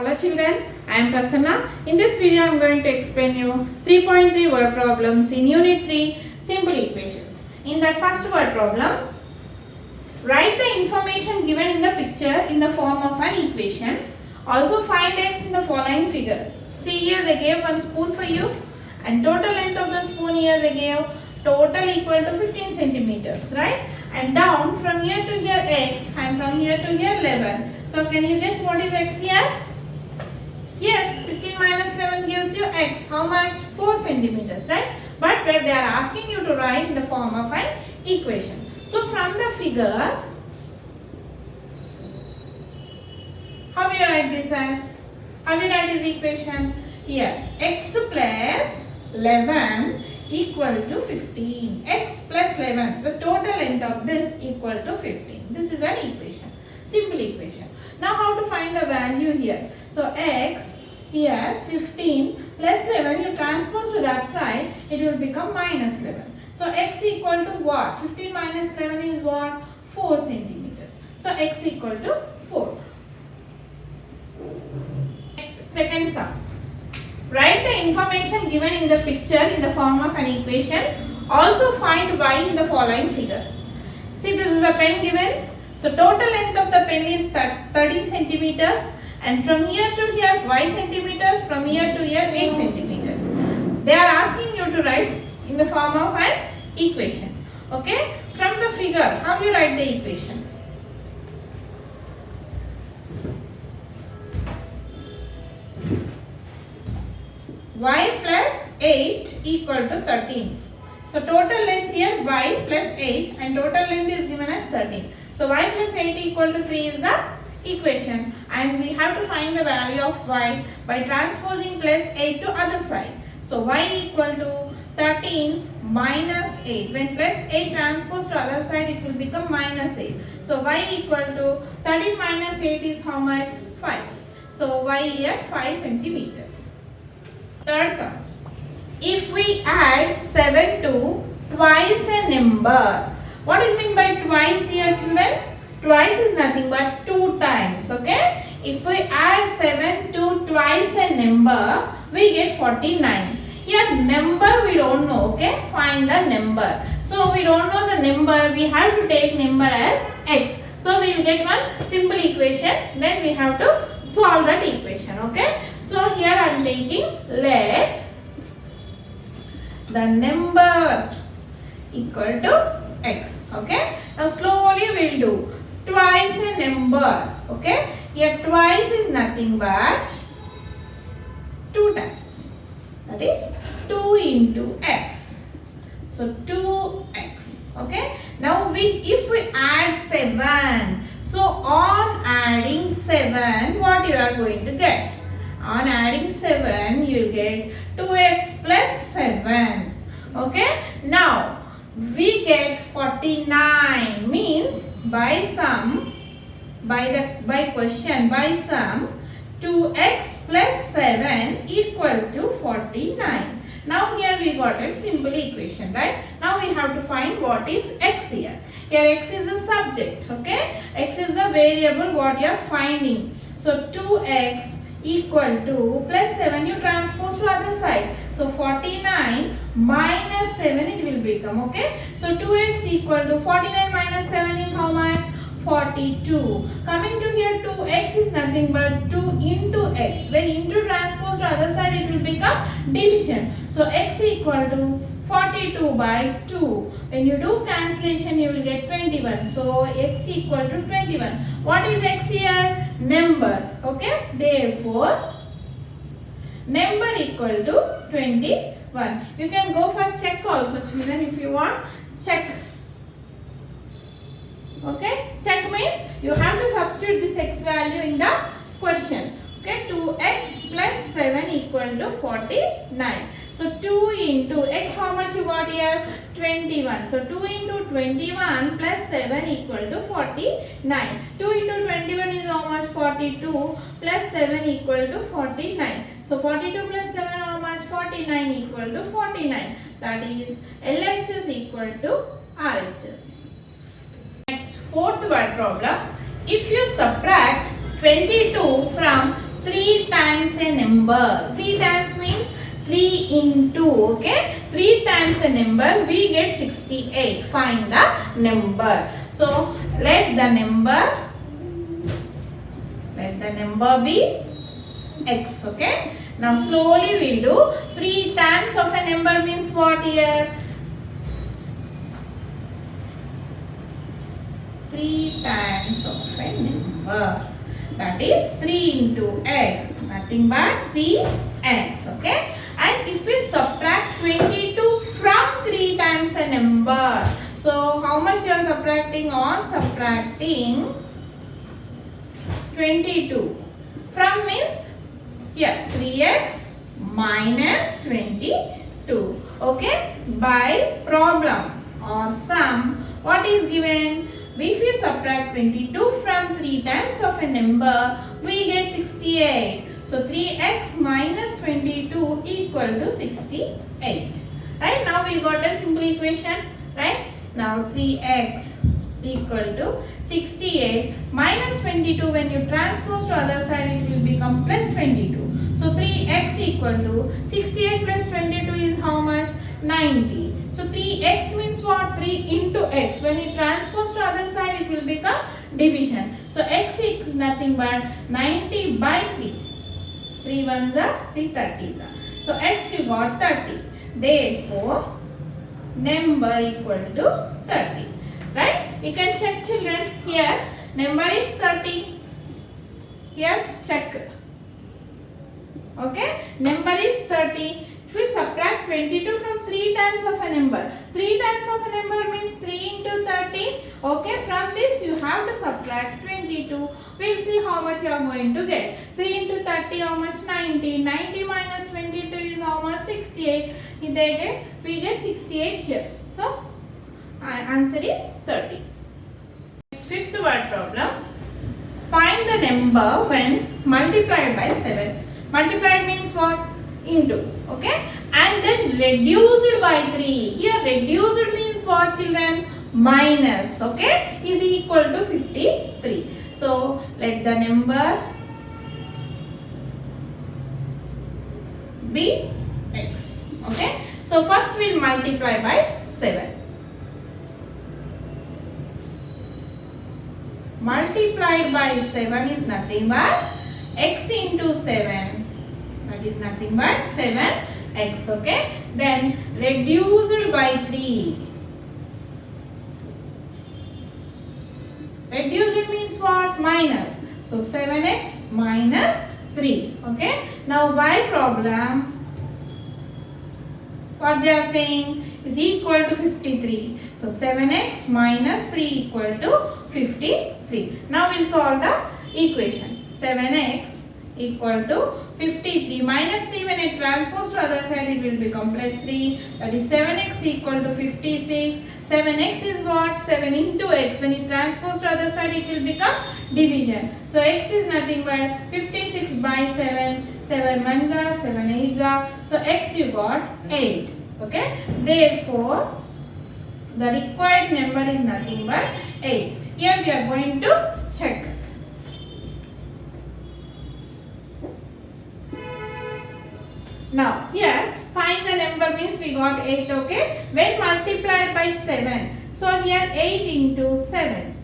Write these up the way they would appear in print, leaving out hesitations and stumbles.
Hello children, I am Prasanna. In this video I am going to explain you 3.3 word problems in Unit 3 Simple Equations. In that first word problem, write the information given in the picture in the form of an equation. Also find x in the following figure. See here they gave one spoon for you and total length of the spoon here they gave total equal to 15 centimeters, right? And down from here to here x and from here to here 11. So can you guess what is x here? Yes, 15 minus 11 gives you x. How much? 4 centimeters, right? But where they are asking you to write in the form of an equation. So from the figure, how do you write this as? How do you write this equation? Here, x plus 11 equal to 15. X plus 11, the total length of this equal to 15. This is an equation, simple equation. Now how to find the value here? So x here 15 plus 11, you transpose to that side, it will become minus 11. So x equal to what? 15 minus 11 is what? 4 centimeters. So x equal to 4. Next, second sum. Write the information given in the picture in the form of an equation. Also find y in the following figure. See, this is a pen given. So total length of the pen is 13 centimeters and from here to here 5 centimeters, from here to here 8 centimeters. They are asking you to write in the form of an equation. Okay? From the figure, how you write the equation? Y plus 8 equal to 13. So total length here y plus 8 and total length is given as 13. So y plus 8 equal to 3 is the equation and we have to find the value of y by transposing plus 8 to other side. So y equal to 13 minus 8. When plus 8 transpose to other side it will become minus 8. So y equal to 13 minus 8 is how much? 5. So y here 5 centimeters. Third sum. If we add 7 to twice a number, what is mean by twice here children? Twice is nothing but 2 times, okay? If we add 7 to twice a number, we get 49. Here number we don't know, okay? Find the number. So we don't know the number, we have to take number as x. So we will get one simple equation, then we have to solve that equation, okay? So here I am taking let the number equal to x, okay? Now slowly we will do twice a number, okay? Here twice is nothing but 2 times, that is 2 into x. So 2x, okay? Now if we add 7, so on adding 7, what you are going to get? On adding 7, you will get 2x plus 7. Okay. Now, we get 49 means by sum, by sum 2x plus 7 equal to 49. Now here we got a simple equation, right? Now we have to find what is x here. Here x is the subject, okay? X is the variable what you are finding. So 2x equal to plus 7, you transpose to other side. So 49 minus 7 it will become, okay? So 2x equal to 49 minus 7 is how much? 42. Coming to here 2x is nothing but 2 into x. When into transpose to other side it will become division. So x equal to 42 by 2. When you do cancellation you will get 21. So x equal to 21. What is x here? Number. Okay. Therefore, number equal to 21. You can go for check also children if you want. Check. Okay. Check means you have to substitute this x value in the question. Okay. 2x plus 7 equal to 49. So 2 into x, how much you got here? 21. So 2 into 21 plus 7 equal to 49. 2 into 21 is how much? 42 plus 7 equal to 49. So 42 plus 7 how much? 49 equal to 49. That is LHS equal to RHS. Next, fourth word problem. If you subtract 22 from 3 times a number. 3 times means 3 into, okay? 3 times a number, we get 68. Find the number. So, let the number be x, okay? Now, slowly we'll do. 3 times of a number means what here? 3 times of a number. That is 3 into x. Nothing but 3x, okay? And if we subtract 22 from 3 times a number, so how much you are subtracting? On subtracting 22 from means here 3x minus 22, okay? By problem or sum, what is given? If you subtract 22 from 3 times of a number, we get 68. So 3x minus 22 equal to 68. Right? Now we got a simple equation. Right? Now 3x equal to 68 minus 22. When you transpose to other side, it will become plus 22. So 3x equal to 68 plus 22 is how much? 90. So 3x means what? 3 into x. When you transpose to other side, it will become division. So x is nothing but 90 by 3. 3 ones are 3 30s are. So x you got 30. Therefore, number equal to 30. Right? You can check, children. Here number is 30. Here check. Okay? Number is 30. If we subtract 22 from 3 times of a number, 3 times of a number means 3 into 30. Okay, from this you have to subtract 22. We'll see how much you are going to get. 3 into 30, how much? 90. 90 minus 22 is how much? 68. We get 68 here. So, answer is 30. Fifth word problem. Find the number when multiplied by 7. Multiplied means what? Into, okay, and then reduced by 3. Here reduced means what, children? Minus, okay, is equal to 53. So let the number be x, okay. So first we'll multiply by 7. Multiplied by 7 is nothing but x into 7. That is nothing but 7x, okay. Then reduced by 3. Reduced means what? Minus. So 7x minus 3, okay. Now by problem, what they are saying is equal to 53. So 7x minus 3 equal to 53. Now we'll solve the equation. 7x equal to 53 minus 3, when it transposes to other side, it will become plus 3. That is 7x equal to 56. 7x is what? 7 into x. When it transposes to other side, it will become division. So x is nothing but 56 by 7. 7 1 are, 7 8 are. So x you got 8. Okay. Therefore, the required number is nothing but 8. Here we are going to check. Now here find the number means we got 8, okay. When multiplied by 7, so here 8 into 7,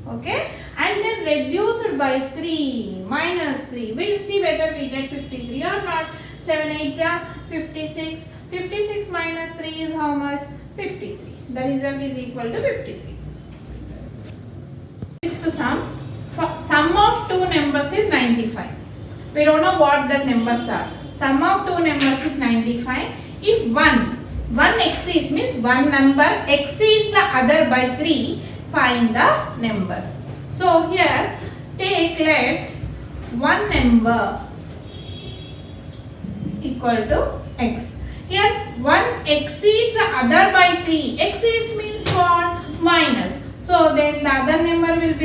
okay, and then reduced by 3 minus 3. We'll see whether we get 53 or not. 7 8 are 56. 56 minus 3 is how much? 53. The result is equal to 53. Sixth sum. Sum of two numbers is 95. We don't know what the numbers are. Sum of two numbers is 95. If one exceeds means one number exceeds the other by 3, find the numbers. So here let one number equal to x. Here 1 exceeds the other by 3. Exceeds means what? Minus. So then the other number will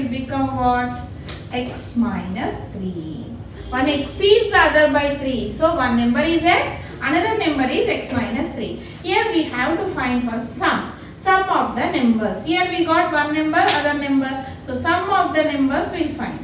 become what? X minus 3. 1 exceeds the other by 3. So one number is x, another number is x minus 3. Here we have to find for sum. sum of the numbers. Here we got one number, other number. So sum of the numbers we'll find.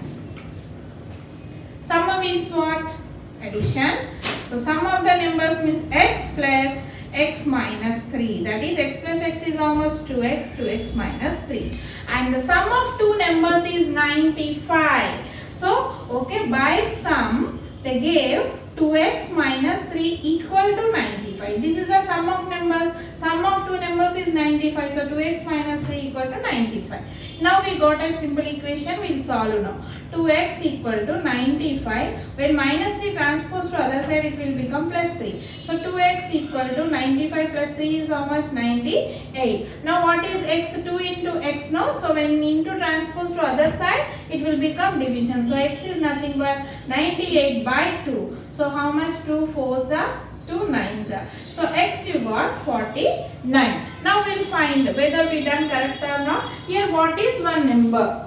Sum means what? Addition. So sum of the numbers means x plus x minus 3. That is x plus x is almost 2x, 2x minus 3. And the sum of two numbers is 95. So, okay, by sum they gave 2x minus 3 equal to 95. This is the sum of numbers. Sum of two numbers is 95. So 2x minus 3 equal to 95. Now we got a simple equation. We will solve now. 2x equal to 95. When minus 3 transposed to other side, it will become plus 3. So 2x equal to 95 plus 3 is how much? 98. Now what is x? 2 into x now. So when into transpose to other side, it will become division. So x is nothing but 98 by 2. So how much? 2 4s are 2 9s are. So x you got 49. Now we'll find whether we done correct or not. Here what is one number?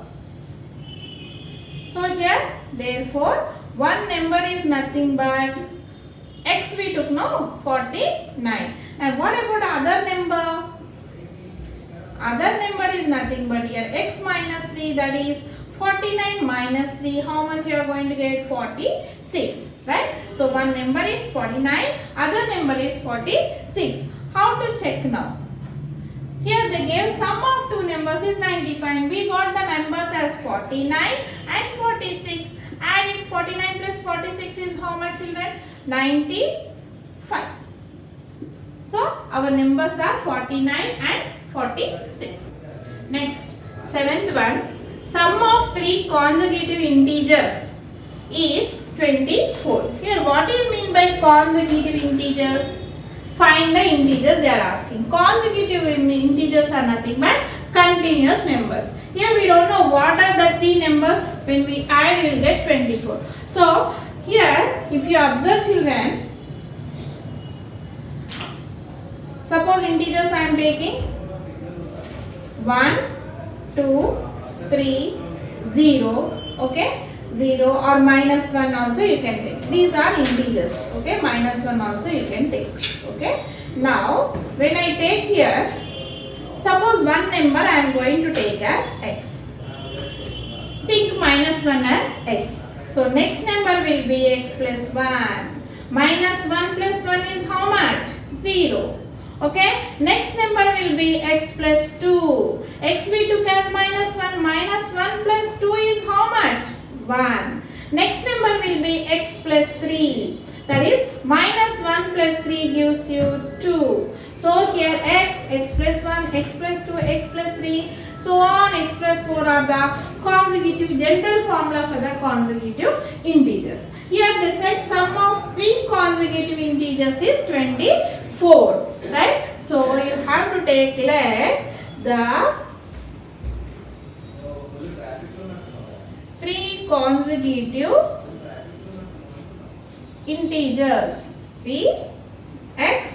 So here therefore one number is nothing but x we took no 49. And what about other number? Other number is nothing but here x minus 3, that is 49 minus 3. How much you are going to get? 46. Right? So one number is 49, other number is 46. How to check now? Here they gave sum of two numbers is 95. We got the numbers as 49 and 46. Adding 49 plus 46 is how much, children? 95. So our numbers are 49 and 46. Next, seventh one. Sum of three consecutive integers is 24. Here what do you mean by consecutive integers? Find the integers they are asking. Consecutive integers are nothing but continuous numbers. Here we don't know what are the three numbers. When we add, you will get 24. So here if you observe, children, suppose integers I am taking 1, 2, 3, 0. Okay. 0 or minus 1 also you can take. These are integers. Okay, minus 1 also you can take. Okay. Now when I take here, suppose one number I am going to take as x. Think minus 1 as x. So next number will be x plus 1. Minus 1 plus 1 is how much? 0. Okay. Next number will be x plus 2. X we took as minus 1. Minus 1 plus 2 is how much? 1. Next number will be x plus 3. That is minus 1 plus 3 gives you 2. So here x plus 1, x plus 2, x plus 3, so on, x plus 4 are the consecutive general formula for the consecutive integers. Here they said sum of three consecutive integers is 24. Right? So you have to take let the three consecutive integers be x,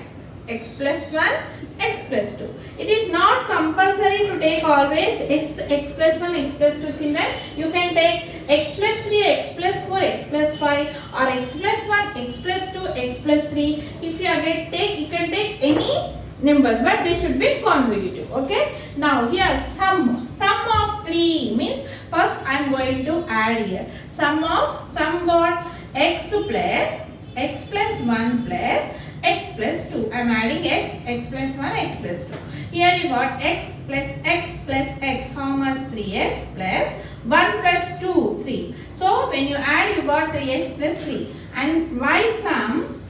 x plus 1, x plus 2. It is not compulsory to take always x plus 1, x plus 2, children. You can take x plus 3, x plus 4, x plus 5 or x plus 1, x plus 2, x plus 3. If you again you can take any numbers, but they should be consecutive. Okay. Now here sum of 3 means first I am going to add here. Sum what? X plus 1 plus x plus 2. I am adding x plus 1, x plus 2. Here you got x plus x. How much? 3x plus 1 plus 2, 3. So when you add, you got 3x plus 3. And why sum?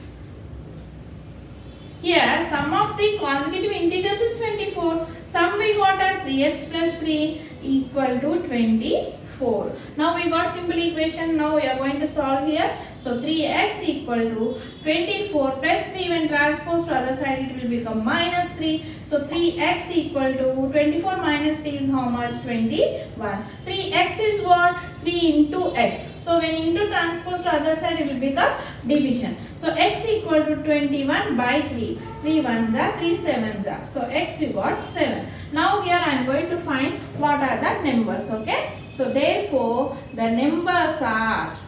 Here sum of the consecutive integers is 24. Sum we got as 3x plus 3 equal to 24. Now we got simple equation. Now we are going to solve here. So 3x equal to 24 plus 3, when transposed to other side it will become minus 3. So 3x equal to 24 minus 3 is how much? 21. 3x is what? 3 into x. So when into transpose to other side it will become division. So x equal to 21 by 3. 3 1s are 3 7s are. So x you got 7. Now here I am going to find what are the numbers. Okay. So therefore the numbers are,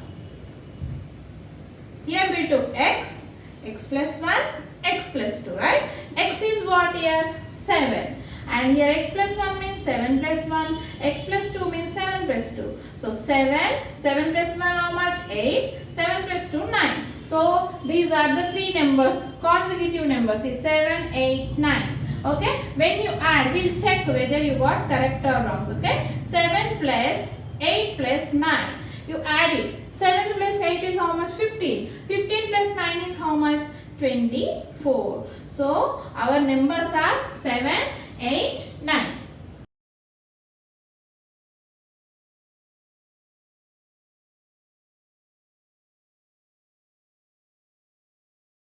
here we took x plus 1, x plus 2, right? X is what here? 7. and here x plus 1 means 7 plus 1, x plus 2 means 7 plus 2. So 7 plus 1 how much? 8, 7 plus 2 9. So these are the three numbers, consecutive numbers is 7, 8, 9. Okay, when you add, we'll check whether you got correct or wrong. Okay, 7 plus 8 plus 9, you add it. 7 plus 8 is how much? 15. 15 plus 9 is how much? 24. So our numbers are 7, 8, 9.